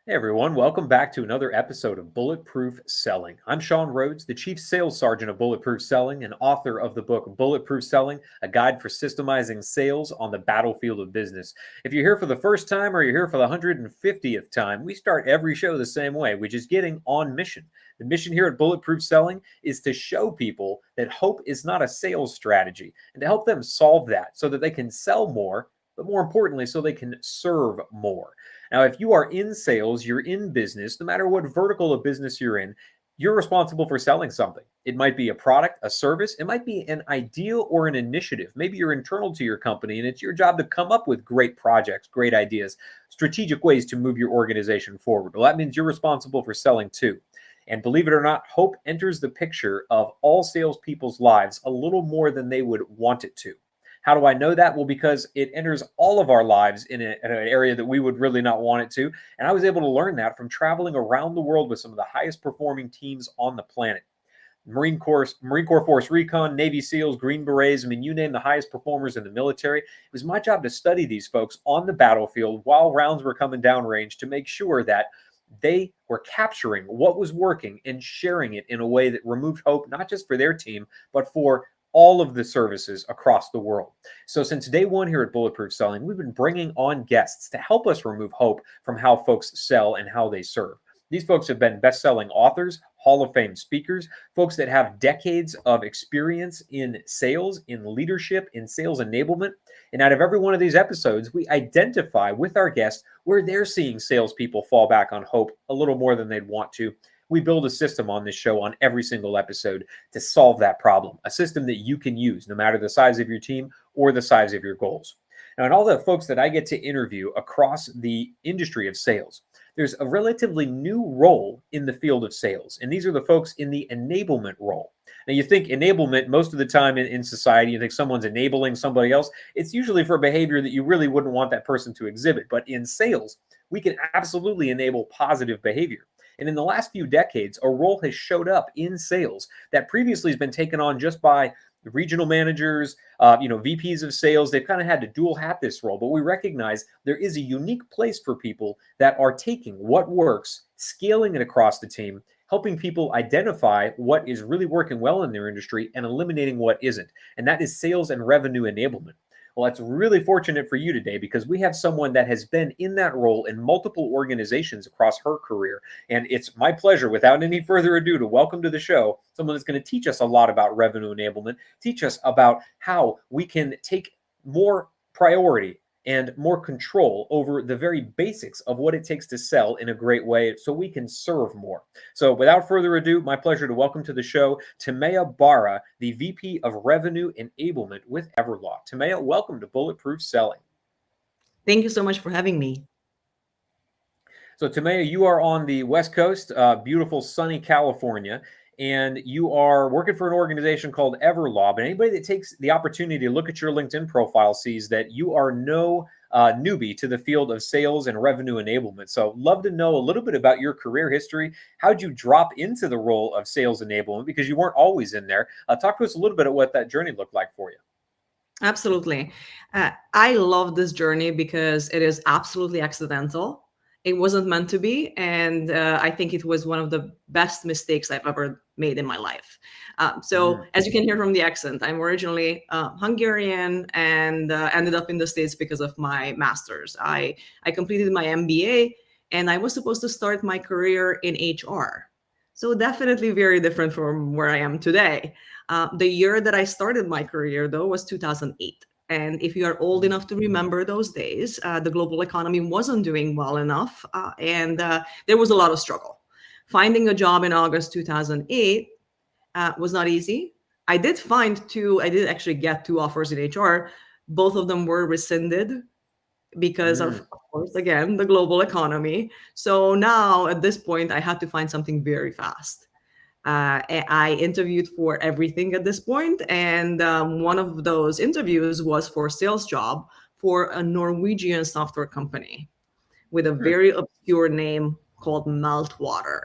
Hey everyone, welcome back to another episode of Bulletproof Selling. I'm Sean Rhodes, the Chief Sales Sergeant of Bulletproof Selling and author of the book Bulletproof Selling, a guide for systemizing sales on the battlefield of business. If you're here for the first time or you're here for the 150th time, we start every show the same way, which is getting on mission. The mission here at Bulletproof Selling is to show people that hope is not a sales strategy and to help them solve that so that they can sell more, but more importantly, so they can serve more. Now, if you are in sales, you're in business, no matter what vertical of business you're in, you're responsible for selling something. It might be a product, a service, it might be an idea or an initiative. Maybe you're internal to your company and it's your job to come up with great projects, great ideas, strategic ways to move your organization forward. Well, that means you're responsible for selling too. And believe it or not, hope enters the picture of all salespeople's lives a little more than they would want it to. How do I know that? Well, because it enters all of our lives in an area that we would really not want it to. And I was able to learn that from traveling around the world with some of the highest performing teams on the planet. Marine Corps Force Recon, Navy SEALs, Green Berets, I mean, you name the highest performers in the military. It was my job to study these folks on the battlefield while rounds were coming downrange to make sure that they were capturing what was working and sharing it in a way that removed hope, not just for their team, but for all of the services across the world. So since day one here at Bulletproof Selling, we've been bringing on guests to help us remove hope from how folks sell and how they serve. These folks have been best-selling authors, Hall of Fame speakers, folks that have decades of experience in sales, in leadership, in sales enablement. And out of every one of these episodes, we identify with our guests where they're seeing salespeople fall back on hope a little more than they'd want to. We build a system on this show on every single episode to solve that problem, a system that you can use no matter the size of your team or the size of your goals. Now, in all the folks that I get to interview across the industry of sales, there's a relatively new role in the field of sales, and these are the folks in the enablement role. Now, you think enablement most of the time in society, you think someone's enabling somebody else. It's usually for behavior that you really wouldn't want that person to exhibit. But in sales, we can absolutely enable positive behavior. And in the last few decades, a role has showed up in sales that previously has been taken on just by the regional managers, VPs of sales. They've kind of had to dual hat this role, but we recognize there is a unique place for people that are taking what works, scaling it across the team, helping people identify what is really working well in their industry and eliminating what isn't. And that is sales and revenue enablement. Well, that's really fortunate for you today because we have someone that has been in that role in multiple organizations across her career. And it's my pleasure, without any further ado, to welcome to the show someone that's going to teach us a lot about revenue enablement, teach us about how we can take more priority and more control over the very basics of what it takes to sell in a great way so we can serve more. So without further ado, my pleasure to welcome to the show Timea Bara, the VP of Revenue Enablement with Everlaw. Timea, welcome to Bulletproof Selling. Thank you so much for having me. So Timea, you are on the West Coast, beautiful sunny California, and you are working for an organization called Everlaw. But anybody that takes the opportunity to look at your LinkedIn profile sees that you are no newbie to the field of sales and revenue enablement. So love to know a little bit about your career history. How'd you drop into the role of sales enablement? Because you weren't always in there. Talk to us a little bit about what that journey looked like for you. Absolutely. I love this journey because it is absolutely accidental. It wasn't meant to be. And I think it was one of the best mistakes I've ever made in my life. As you can hear from the accent, I'm originally Hungarian and ended up in the States because of my master's. I completed my MBA and I was supposed to start my career in HR. So definitely very different from where I am today. The year that I started my career, though, was 2008. And if you are old enough to remember those days, the global economy wasn't doing well enough, and there was a lot of struggle. Finding a job in August 2008 was not easy. I did actually get 2 offers in HR. Both of them were rescinded because of course, again, the global economy. So now at this point, I had to find something very fast. I interviewed for everything at this point, and one of those interviews was for a sales job for a Norwegian software company with a very obscure name called Meltwater.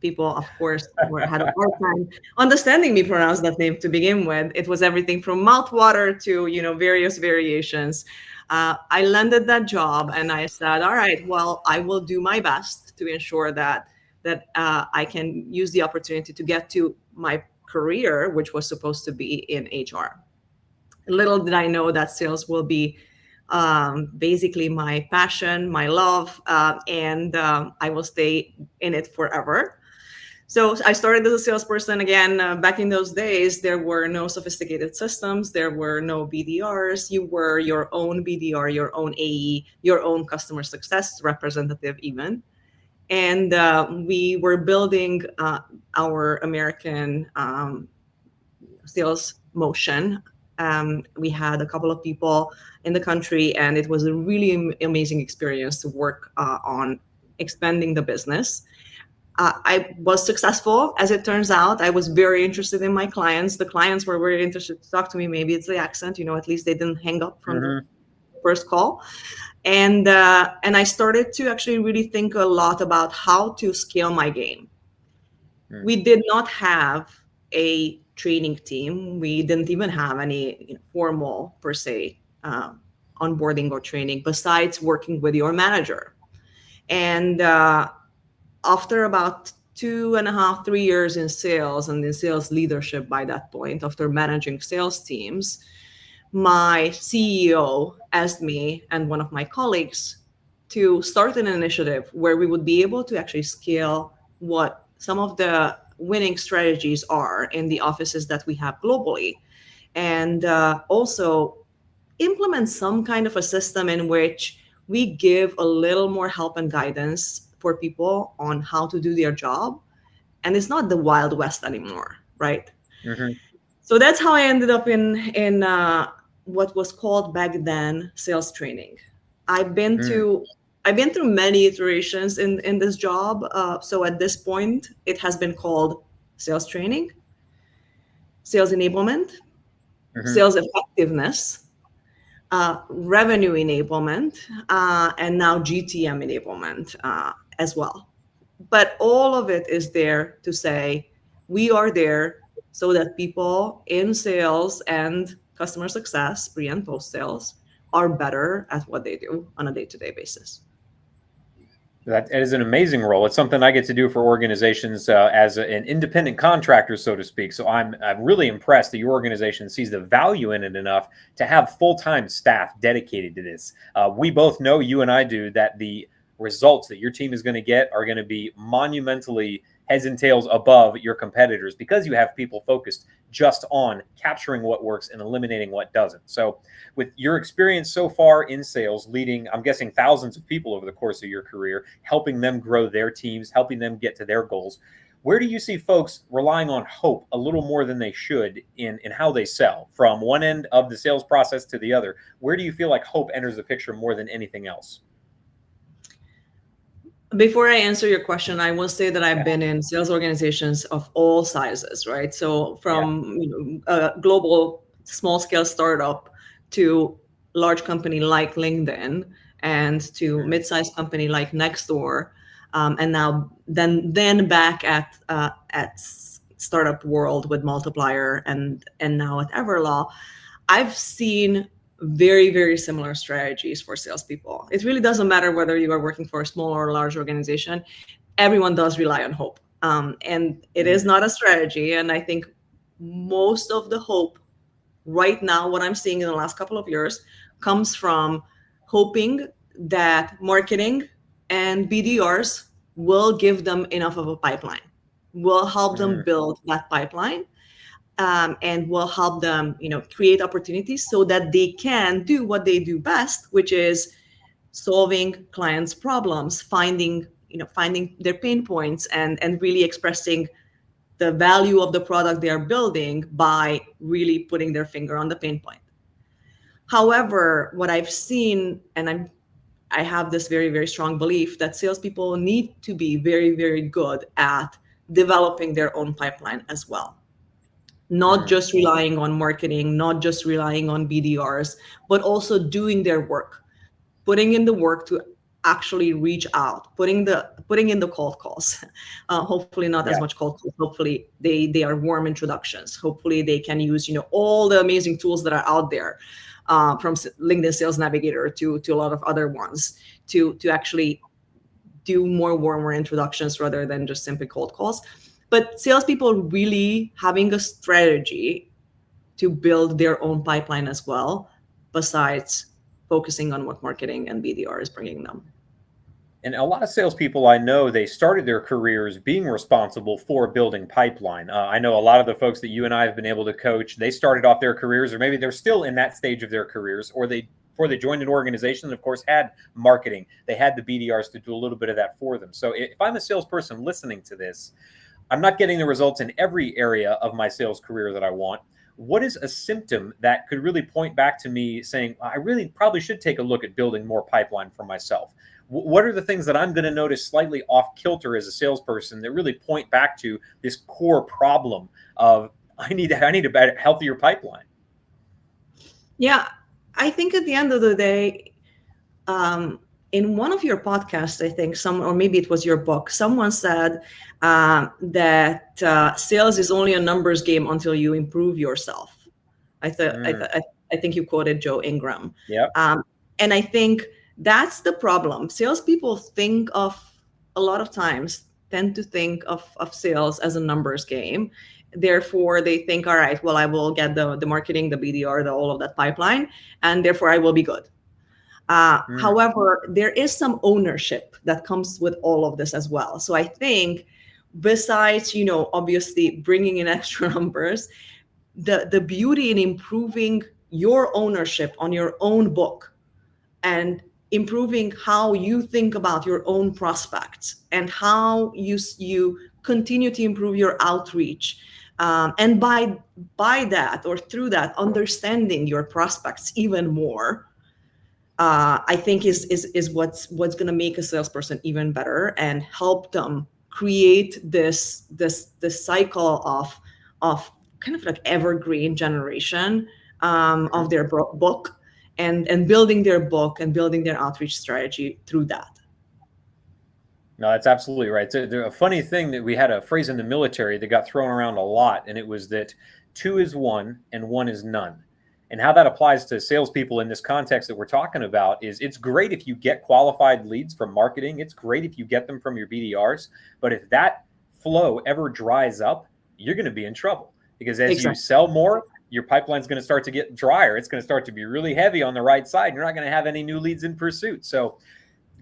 People, of course, had a hard time understanding me pronounce that name to begin with. It was everything from mouthwater to various variations. I landed that job and I said, all right, well, I will do my best to ensure that I can use the opportunity to get to my career, which was supposed to be in HR. Little did I know that sales will be basically my passion, my love, and I will stay in it forever. So I started as a salesperson again. Back in those days, there were no sophisticated systems. There were no BDRs. You were your own BDR, your own AE, your own customer success representative even. And we were building our American sales motion. We had a couple of people in the country, and it was a really amazing experience to work on expanding the business. I was successful, as it turns out. I was very interested in my clients. The clients were very interested to talk to me. Maybe it's the accent, at least they didn't hang up from the first call. And I started to actually really think a lot about how to scale my game. We did not have a training team. We didn't even have any formal, per se, onboarding or training besides working with your manager. And after about 2.5, 3 years in sales and in sales leadership by that point, after managing sales teams, my CEO asked me and one of my colleagues to start an initiative where we would be able to actually scale what some of the winning strategies are in the offices that we have globally, and also implement some kind of a system in which we give a little more help and guidance for people on how to do their job. And it's not the Wild West anymore, right? So that's how I ended up in what was called back then sales training. I've been through many iterations in this job. So at this point, it has been called sales training, sales enablement, sales effectiveness, revenue enablement, and now GTM enablement as well. But all of it is there to say we are there so that people in sales and customer success, pre and post sales, are better at what they do on a day-to-day basis. That is an amazing role. It's something I get to do for organizations as an independent contractor, so to speak. So I'm really impressed that your organization sees the value in it enough to have full-time staff dedicated to this. We both know, you and I do, that the results that your team is going to get are going to be monumentally heads and tails above your competitors because you have people focused just on capturing what works and eliminating what doesn't. So with your experience so far in sales, leading, I'm guessing, thousands of people over the course of your career, helping them grow their teams, helping them get to their goals, where do you see folks relying on hope a little more than they should in how they sell, from one end of the sales process to the other? Where do you feel like hope enters the picture more than anything else? Before I answer your question, I will say that I've been in sales organizations of all sizes, right? So from a global small-scale startup to large company like LinkedIn, and to mid-sized company like Nextdoor, and now then back at startup world with Multiplier, and now at Everlaw. I've seen very, very similar strategies for salespeople. It really doesn't matter whether you are working for a small or a large organization. Everyone does rely on hope. And it is not a strategy. And I think most of the hope right now, what I'm seeing in the last couple of years, comes from hoping that marketing and BDRs will give them enough of a pipeline, will help them build that pipeline. And will help them, create opportunities so that they can do what they do best, which is solving clients' problems, finding their pain points, and really expressing the value of the product they are building by really putting their finger on the pain point. However, what I've seen, and I have this very, very strong belief that salespeople need to be very, very good at developing their own pipeline as well. Not just relying on marketing, not just relying on BDRs, but also doing their work, putting in the work to actually reach out, putting in the cold calls. Hopefully not as much cold calls. Hopefully they are warm introductions. Hopefully they can use all the amazing tools that are out there, from LinkedIn Sales Navigator to a lot of other ones, to actually do more warmer introductions rather than just simply cold calls. But salespeople really having a strategy to build their own pipeline as well, besides focusing on what marketing and BDR is bringing them. And a lot of salespeople I know, they started their careers being responsible for building pipeline. I know a lot of the folks that you and I have been able to coach, they started off their careers, or maybe they're still in that stage of their careers, or they before they joined an organization, and of course had marketing. They had the BDRs to do a little bit of that for them. So if I'm a salesperson listening to this, I'm not getting the results in every area of my sales career that I want. What is a symptom that could really point back to me saying, I really probably should take a look at building more pipeline for myself? What are the things that I'm going to notice slightly off kilter as a salesperson that really point back to this core problem of I need a better, healthier pipeline? Yeah, I think at the end of the day, in one of your podcasts, I think or maybe it was your book, someone said that sales is only a numbers game until you improve yourself. I think you quoted Joe Ingram. Yeah. And I think that's the problem. Salespeople a lot of times tend to think of sales as a numbers game. Therefore, they think, all right, well, I will get the marketing, the BDR, all of that pipeline, and therefore I will be good. However, there is some ownership that comes with all of this as well. So I think besides, obviously bringing in extra numbers, the beauty in improving your ownership on your own book and improving how you think about your own prospects and how you continue to improve your outreach. And by that or through that, understanding your prospects even more, I think is what's going to make a salesperson even better and help them create this cycle of kind of like evergreen generation of their book and building their book and building their outreach strategy through that. No, that's absolutely right. So, a funny thing that we had a phrase in the military that got thrown around a lot, and it was that 2 is 1 and 1 is none. And how that applies to salespeople in this context that we're talking about is it's great if you get qualified leads from marketing. It's great if you get them from your BDRs. But if that flow ever dries up, you're going to be in trouble, because as you sell more, your pipeline's going to start to get drier. It's going to start to be really heavy on the right side. You're not going to have any new leads in pursuit. So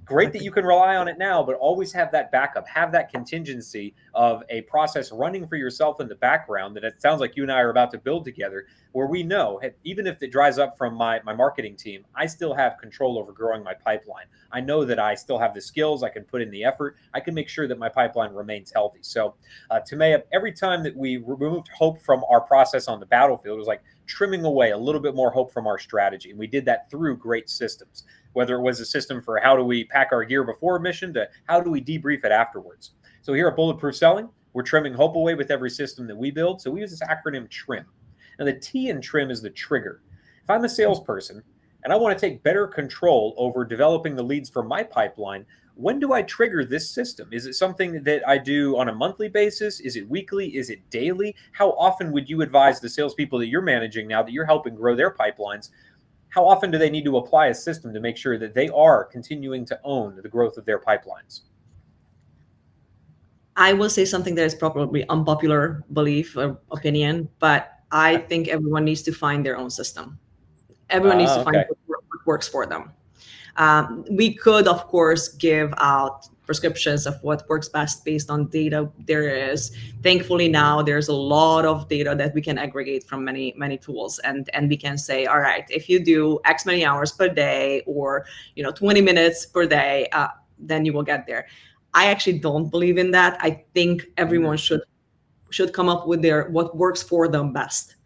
great that you can rely on it now, but always have that backup, have that contingency of a process running for yourself in the background that it sounds like you and I are about to build together, where we know, even if it dries up from my marketing team, I still have control over growing my pipeline. I know that I still have the skills, I can put in the effort, I can make sure that my pipeline remains healthy. So Timea, every time that we removed hope from our process on the battlefield, it was like trimming away a little bit more hope from our strategy. And we did that through great systems, whether it was a system for how do we pack our gear before a mission to how do we debrief it afterwards. So here at Bulletproof Selling, we're trimming hope away with every system that we build. So we use this acronym TRIM. Now the T in TRIM is the trigger. If I'm a salesperson and I want to take better control over developing the leads for my pipeline, when do I trigger this system? Is it something that I do on a monthly basis? Is it weekly? Is it daily? How often would you advise the salespeople that you're managing now, that you're helping grow their pipelines? How often do they need to apply a system to make sure that they are continuing to own the growth of their pipelines? I will say something that is probably unpopular belief or opinion, but I think everyone needs to find their own system. Everyone needs to find what works for them. We could, of course, give out prescriptions of what works best based on data there is. Thankfully, now there's a lot of data that we can aggregate from many, many tools. And we can say, all right, if you do X many hours per day or 20 minutes per day, then you will get there. I actually don't believe in that. I think everyone should come up with what works for them best.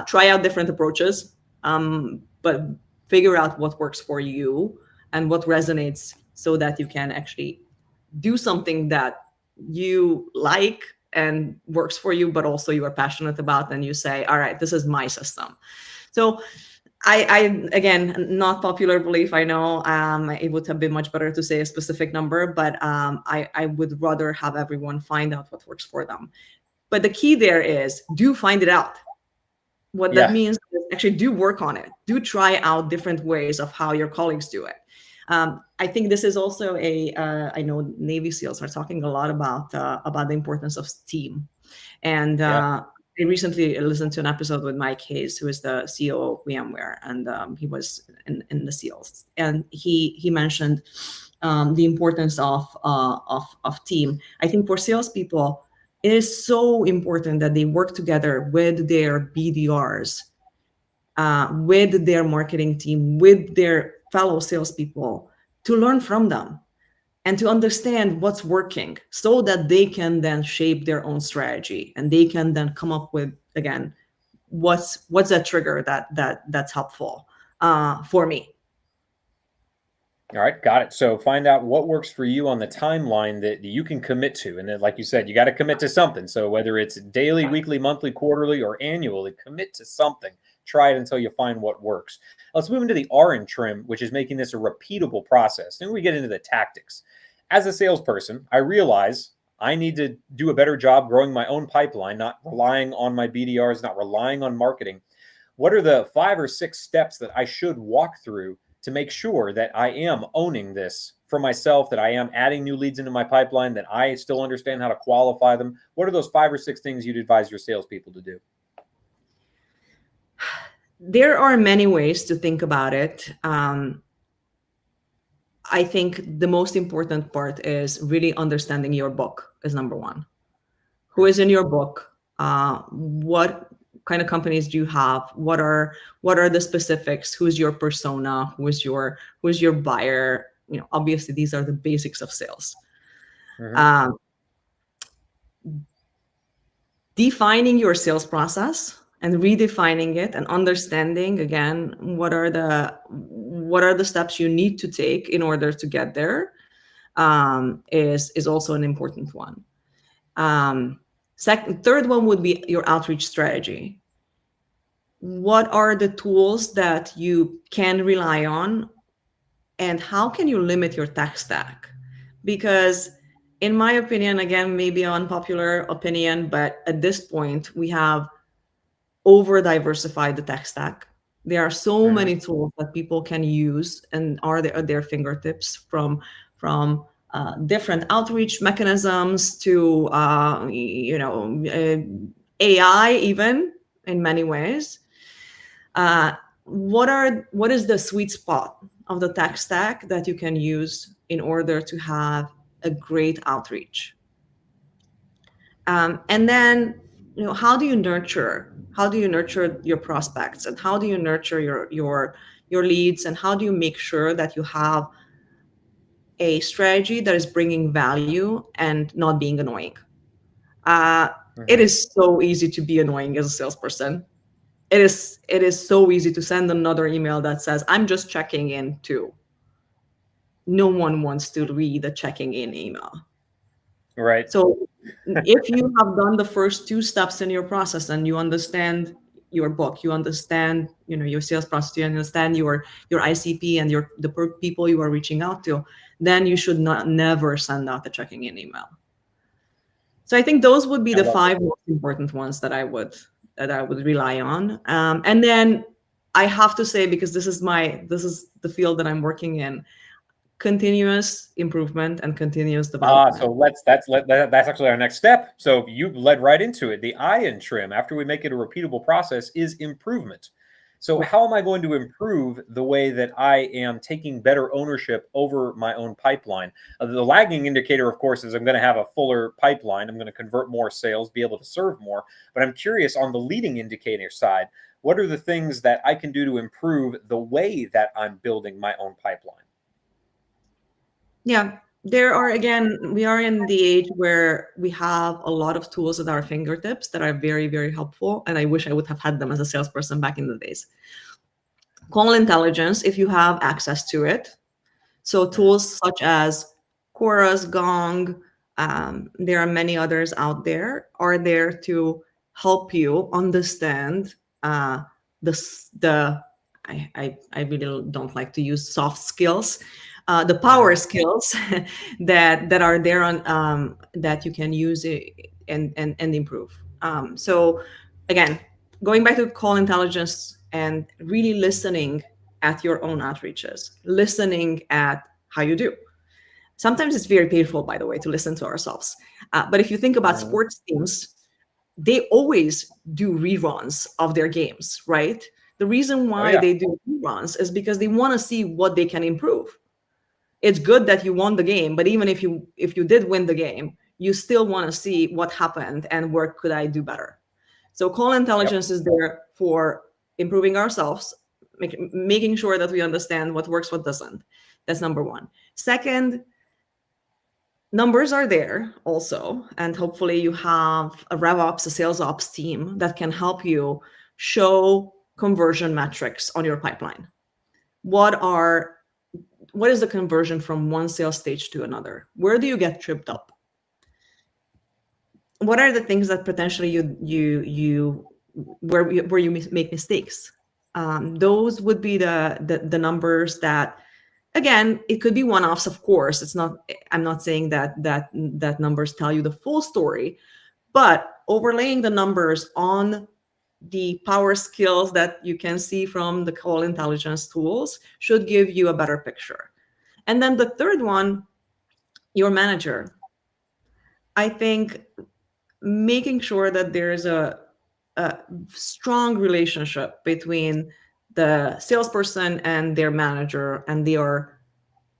Try out different approaches, but figure out what works for you and what resonates so that you can actually do something that you like and works for you, but also you are passionate about, and you say, all right, this is my system. So I again, not popular belief, I know. It would have been much better to say a specific number, but I would rather have everyone find out what works for them. But the key there is do find it out. What that means is actually do work on it. Do try out different ways of how your colleagues do it. I think this is also I know Navy SEALs are talking a lot about the importance of team. And Yeah. I recently listened to an episode with Mike Hayes, who is the CEO of VMware, and he was in the SEALs, and he mentioned the importance of team. I think for salespeople, it is so important that they work together with their BDRs, with their marketing team, with their fellow salespeople, to learn from them and to understand what's working so that they can then shape their own strategy, and they can then come up with, again, what's that trigger that's helpful for me. All right, got it. So find out what works for you on the timeline that you can commit to. And then, like you said, you got to commit to something. So whether it's daily, weekly, monthly, quarterly, or annually, commit to something. Try it until you find what works. Let's move into the R in trim, which is making this a repeatable process. Then we get into the tactics. As a salesperson, I realize I need to do a better job growing my own pipeline, not relying on my BDRs, not relying on marketing. What are the 5 or 6 steps that I should walk through to make sure that I am owning this for myself, that I am adding new leads into my pipeline, that I still understand how to qualify them? What are those 5 or 6 things you'd advise your salespeople to do? There are many ways to think about it. I think the most important part is really understanding your book is number one. Who is in your book? What kind of companies do you have? What are the specifics? Who's your persona? Who's your buyer? Obviously these are the basics of sales. Mm-hmm. Defining your sales process and redefining it, and understanding, again, what are the steps you need to take in order to get there, is also an important one. Third one would be your outreach strategy. What are the tools that you can rely on, and how can you limit your tech stack? Because in my opinion, again, maybe an unpopular opinion, but at this point we have over diversified the tech stack. There are so Mm-hmm. many tools that people can use and are at their fingertips, from different outreach mechanisms to AI, even in many ways. What is the sweet spot of the tech stack that you can use in order to have a great outreach? And then, how do you nurture your prospects, and how do you nurture your leads, and how do you make sure that you have a strategy that is bringing value and not being annoying? It Mm-hmm. is so easy to be annoying as a salesperson. It is so easy to send another email that says, "I'm just checking in too." No one wants to read a checking in email. Right. So if you have done the first two steps in your process, and you understand your book, you understand, your sales process, you understand your ICP and the people you are reaching out to, then you should not never send out the checking in email. So I think those would be I the love it. 5 most important ones that I would rely on. And then I have to say, because this is the field that I'm working in, continuous improvement and continuous So development. that's actually our next step. So you led right into it. The I in trim, after we make it a repeatable process, is improvement. So Right. how am I going to improve the way that I am taking better ownership over my own pipeline? The lagging indicator, of course, is I'm going to have a fuller pipeline. I'm going to convert more sales, be able to serve more. But I'm curious, on the leading indicator side, what are the things that I can do to improve the way that I'm building my own pipeline? Yeah, we are in the age where we have a lot of tools at our fingertips that are very, very helpful. And I wish I would have had them as a salesperson back in the days. Call intelligence, if you have access to it. So Mhm. tools such as Chorus, Gong, there are many others out there, are there to help you understand the I really don't like to use soft skills, the power Mhm. skills that are there on, that you can use it and improve. So again, going back to call intelligence and really listening at your own outreaches, listening at how you do. Sometimes it's very painful, by the way, to listen to ourselves. But if you think about Mhm. sports teams, they always do reruns of their games, right? The reason Oh why yeah. they do reruns is because they want to see what they can improve. It's good that you won the game, but even if you did win the game, you still want to see what happened and where could I do better. So call Yep. intelligence is there for improving ourselves, making sure that we understand what works, what doesn't. That's number one. Second, numbers are there also, and hopefully you have a rev ops, a sales ops team that can help you show conversion metrics on your pipeline. What is the conversion from one sales stage to another? Where do you get tripped up? What are the things that potentially you where you make mistakes? Those would be the numbers that, again, it could be one-offs, of course. I'm not saying that numbers tell you the full story, but overlaying the numbers on the power skills that you can see from the call intelligence tools should give you a better picture. And then the third one, your manager. I think making sure that there's a strong relationship between the salesperson and their manager, and they are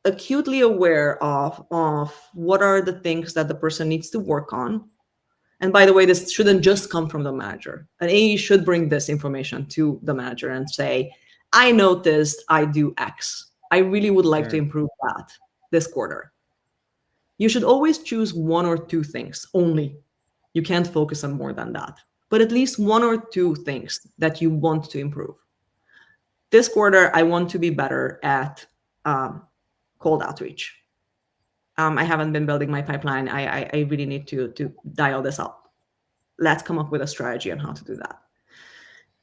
acutely aware of what are the things that the person needs to work on. And by the way, this shouldn't just come from the manager. An AE should bring this information to the manager and say, I noticed I do X. I really would like to Mm. improve that this quarter. You should always choose one or two things only. You can't focus on more than that, but at least one or two things that you want to improve. This quarter, I want to be better at cold outreach. I haven't been building my pipeline. I really need to dial this up. Let's come up with a strategy on how to do that.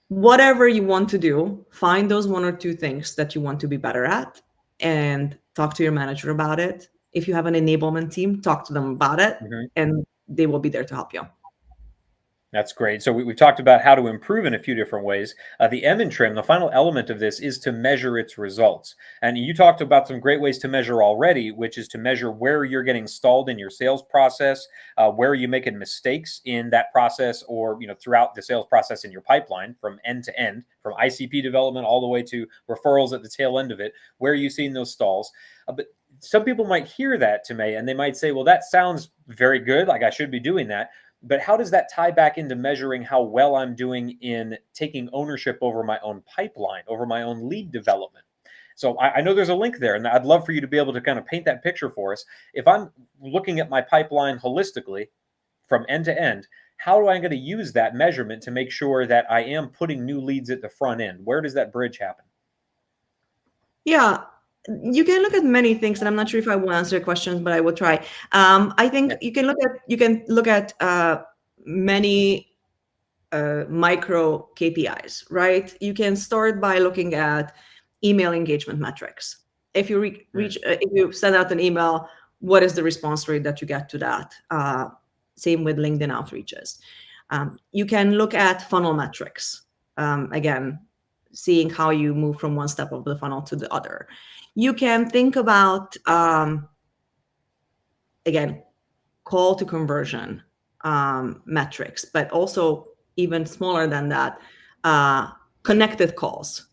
Whatever you want to do, find those one or two things that you want to be better at and talk to your manager about it. If you have an enablement team, talk to them about it, Mhm. and they will be there to help you. That's great. So we've talked about how to improve in a few different ways. The M in trim, the final element of this is to measure its results. And you talked about some great ways to measure already, which is to measure where you're getting stalled in your sales process, where you're making mistakes in that process, or throughout the sales process in your pipeline from end to end, from ICP development all the way to referrals at the tail end of it. Where are you seeing those stalls? But some people might hear that, Timea, and they might say, well, that sounds very good. Like I should be doing that. But how does that tie back into measuring how well I'm doing in taking ownership over my own pipeline, over my own lead development? So I know there's a link there, and I'd love for you to be able to kind of paint that picture for us. If I'm looking at my pipeline holistically from end to end, how do I going to use that measurement to make sure that I am putting new leads at the front end? Where does that bridge happen? Yeah, you can look at many things, and I'm not sure if I will answer your questions, but I will try. I think Yeah. you can look at many micro KPIs, right? You can start by looking at email engagement metrics. If you if you send out an email, what is the response rate that you get to that? Same with LinkedIn outreaches. You can look at funnel metrics. Again, seeing how you move from one step of the funnel to the other. You can think about again, call to conversion metrics, but also even smaller than that, connected calls.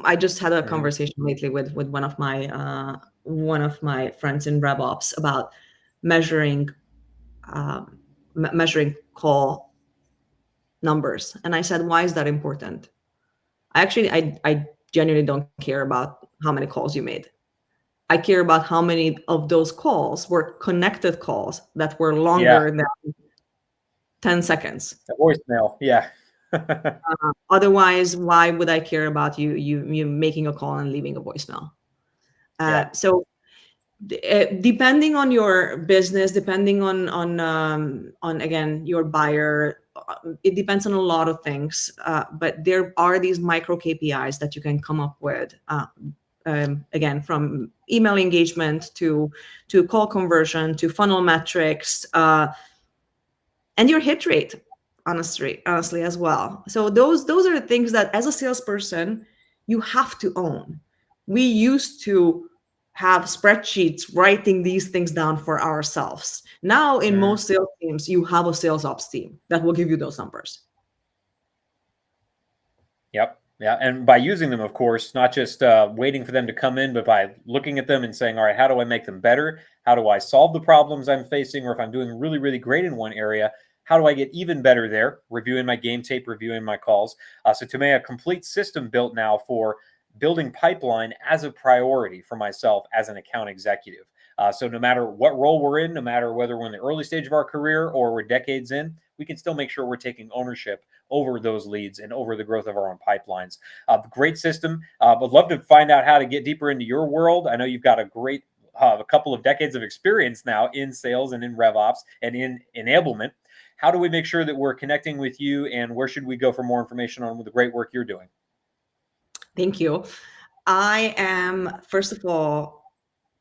I just had a Mhm. conversation lately with one of my friends in RevOps about measuring measuring call numbers, and I said, why is that important? I genuinely don't care about how many calls you made. I care about how many of those calls were connected calls that were Yeah. longer than 10 seconds. A voicemail. Yeah. Otherwise, why would I care about you making a call and leaving a voicemail? Yeah. So depending on your business, depending on again your buyer, it depends on a lot of things. But there are these micro KPIs that you can come up with. Again, from email engagement to call conversion to funnel metrics, and your hit rate, honestly as well. So those are the things that as a salesperson you have to own. We used to have spreadsheets writing these things down for ourselves. Now, in Mhm. most sales teams, you have a sales ops team that will give you those numbers. Yep. Yeah. And by using them, of course, not just waiting for them to come in, but by looking at them and saying, all right, how do I make them better? How do I solve the problems I'm facing? Or if I'm doing really, really great in one area, how do I get even better there? Reviewing my game tape, reviewing my calls. So to me, a complete system built now for building pipeline as a priority for myself as an account executive. So no matter what role we're in, no matter whether we're in the early stage of our career or we're decades in, we can still make sure we're taking ownership over those leads and over the growth of our own pipelines. Great system. Would love to find out how to get deeper into your world. I know you've got a great a couple of decades of experience now in sales and in RevOps and in enablement. How do we make sure that we're connecting with you, and where should we go for more information on the great work you're doing? Thank you. I am, first of all,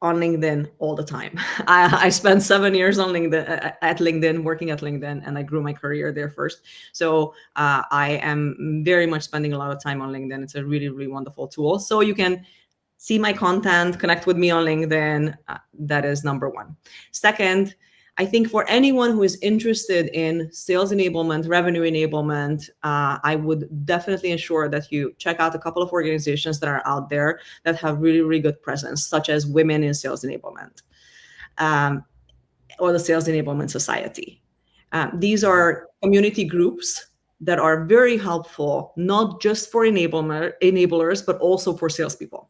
on LinkedIn all the time. I spent 7 years on LinkedIn at LinkedIn, working at LinkedIn, and I grew my career there first. So I am very much spending a lot of time on LinkedIn. It's a really, really wonderful tool. So you can see my content, connect with me on LinkedIn. That is number one. Second, I think for anyone who is interested in sales enablement, revenue enablement, I would definitely ensure that you check out a couple of organizations that are out there that have really, really good presence, such as Women in Sales Enablement, or the Sales Enablement Society. These are community groups that are very helpful, not just for enablers, but also for salespeople.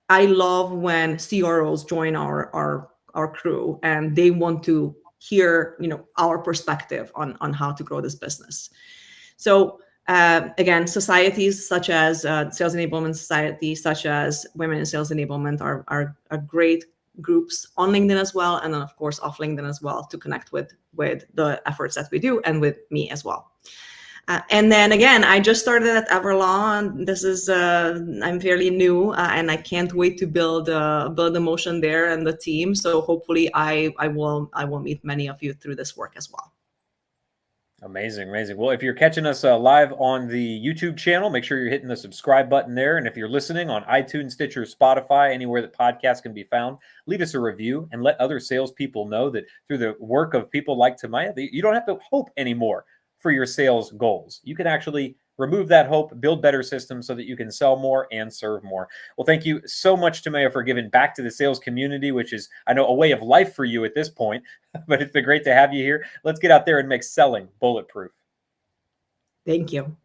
I love when CROs join our crew and they want to hear, our perspective on how to grow this business. So again, societies such as Sales Enablement Society, such as Women in Sales Enablement, are great groups on LinkedIn as well, and then of course off LinkedIn as well, to connect with the efforts that we do and with me as well. And then again, I just started at Everlaw. This is I'm fairly new, and I can't wait to build the motion there and the team. So hopefully, I will meet many of you through this work as well. Amazing, amazing. Well, if you're catching us live on the YouTube channel, make sure you're hitting the subscribe button there. And if you're listening on iTunes, Stitcher, Spotify, anywhere that podcasts can be found, leave us a review and let other salespeople know that through the work of people like Timea, you don't have to hope anymore for your sales goals. You can actually remove that hope, build better systems so that you can sell more and serve more. Well, thank you so much, Timea, for giving back to the sales community, which is, I know, a way of life for you at this point. But it's been great to have you here. Let's get out there and make selling bulletproof. Thank you.